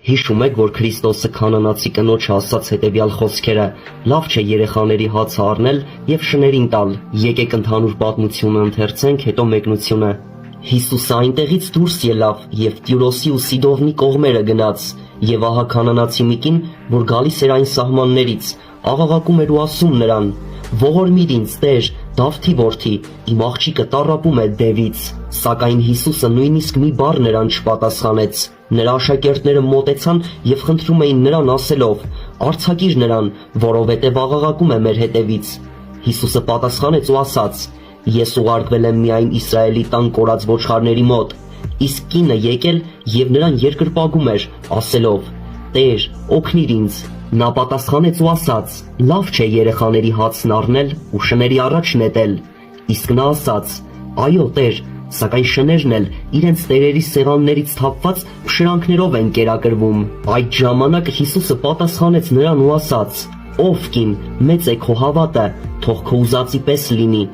Հիշում եք, որ Քրիստոսը քանանացի կնոջը ասաց հետևյալ խոսքերը. «Լավ չէ երեխաների հացը առնել եւ շներին տալ»։ Եկեք ընդհանուր պատմությունը ընթերցենք, հետո մեկնությունը։ Հիսուսը այնտեղից դուրս ելավ եւ Տյուրոսի ու Սիդոնի կողմերը գնաց, եւ ահա քանանացի մի կին, որ գալիս էր այն սահմաններից, աղաղակում էր ու ասում նրան. «Ողորմիր ինձ, Տեր, Դավթի որդի, իմ աղջիկը տառապում է դևից»։ Սակայն Հիսուսը նույնիսկ մի բառ նրան չպատասխանեց։ Նրա աշակերտները մոտեցան եւ խնդրում էին նրան ասելով. «Արձակիր նրան, որովհետեւ աղաղակում է մեր հետևից»։ Հիսուսը պատասխանեց ու ասաց. «Ես ուղարկվել եմ միայն Իսրայելի տան կորած ոչխարների մոտ»։ Իսկ կինը եկել եւ նրան երկրպագում էր, ասելով. «Տեր, օգնիր ինձ»։ Նա պատասխանեց ու ասաց. «Լավ չէ երեխաների հացն առնել ու շների առաջ նետել»։ Իսկ նա ասաց. «Այո, Տեր, սակայն շներն էլ իրենց տերերի սեղաններից թափված փշրանքներով են կերակրվում»։ Այդ ժամանակ Հիսուսը պատասխանեց նրան ու ասաց. «Ով կին, մեծ է քո հավատը, թող քո ուզածի պես լինի»։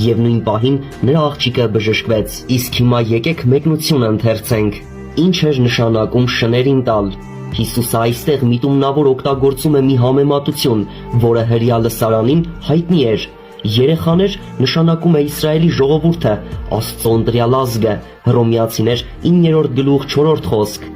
Եվ նույն պահին նրա աղջիկը բժշկվեց։ Իսկ հիմա եկեք մեկնությունը ընթերցենք։ Ինչ էր նշանակում շներին տալ։ Հիսուսը այստեղ միտումնավոր օգտագործում է մի համեմատություն, որը հրյա լսարանին հայտնի էր։ Երեխաներ նշանակում է Իսրայելի ժողովուրդը, Աստծո ընտրյալ ազգը, Հռոմեացիներ 9-րդ գլուխ 4-րդ խոսք։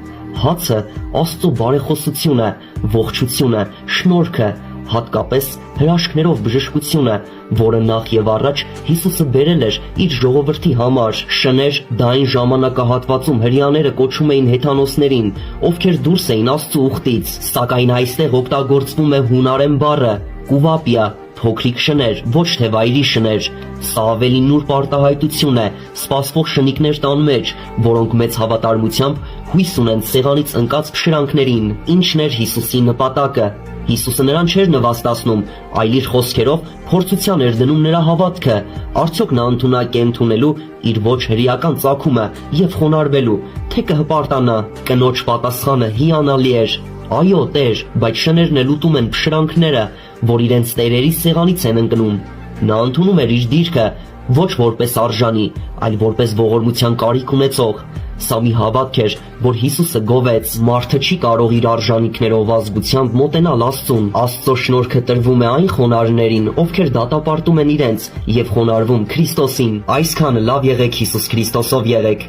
Հացը Աստծո բարեխոսությունը, ողջությունը, շնորհքը, հատկապես հրաշքներով բժշկությունը, որը նախ եւ առաջ Հիսուսը բերել էր իր ժողովրդի համար։ Շներ դա այն ժամանակահատվածում հրյաները կոչում էին հեթանոսներին, ովքեր դուրս էին Աստծո ուխտից, սակայն այստեղ օգտագործվում է հունարեն բառը կուվապիա, փոքրիկ շներ, ոչ թե վայրի շներ։ Սա ավելի նուրբ արտահայտություն է սպասվող շնիկներ տան մեջ, որոնք մեծ հավատարմությամբ հույս ունեն սեղանից ընկած փշրանքներին։ Ինչն էր Հիսուսի նպատակը։ Հիսուսը նրան չէր նվաստացնում, այլ իր խոսքերով փորձության էր դնում նրա հավատքը։ Արդյոք նա ընդունակ է ընդունելու իր ոչ հրեական ծագումը եւ խոնարհվելու, թե կհպարտանա։ Կնոջ պատասխանը հիանալի էր. «Այո, Տեր, բայց շներն էլ ուտում են փշրանքները, որ իրենց տերերի սեղանից են ընկնում»։ Նա ընդունում էր իր դիրքը ոչ որպես արժանի, այլ որպես ողորմության կարիք ունեցող։ Սա մի հավատք էր, որ Հիսուսը գովեց։ Մարդը չի կարող իր արժանիքներով ազգությամբ մոտենալ Աստծուն։ Աստծո շնորհքը տրվում է այն խոնարհներին, ովքեր դատապարտում են իրենց եւ խոնարհվում Քրիստոսին։ Այսքանը լավ եղեք Հիսուս Քրիստոսով եղեք։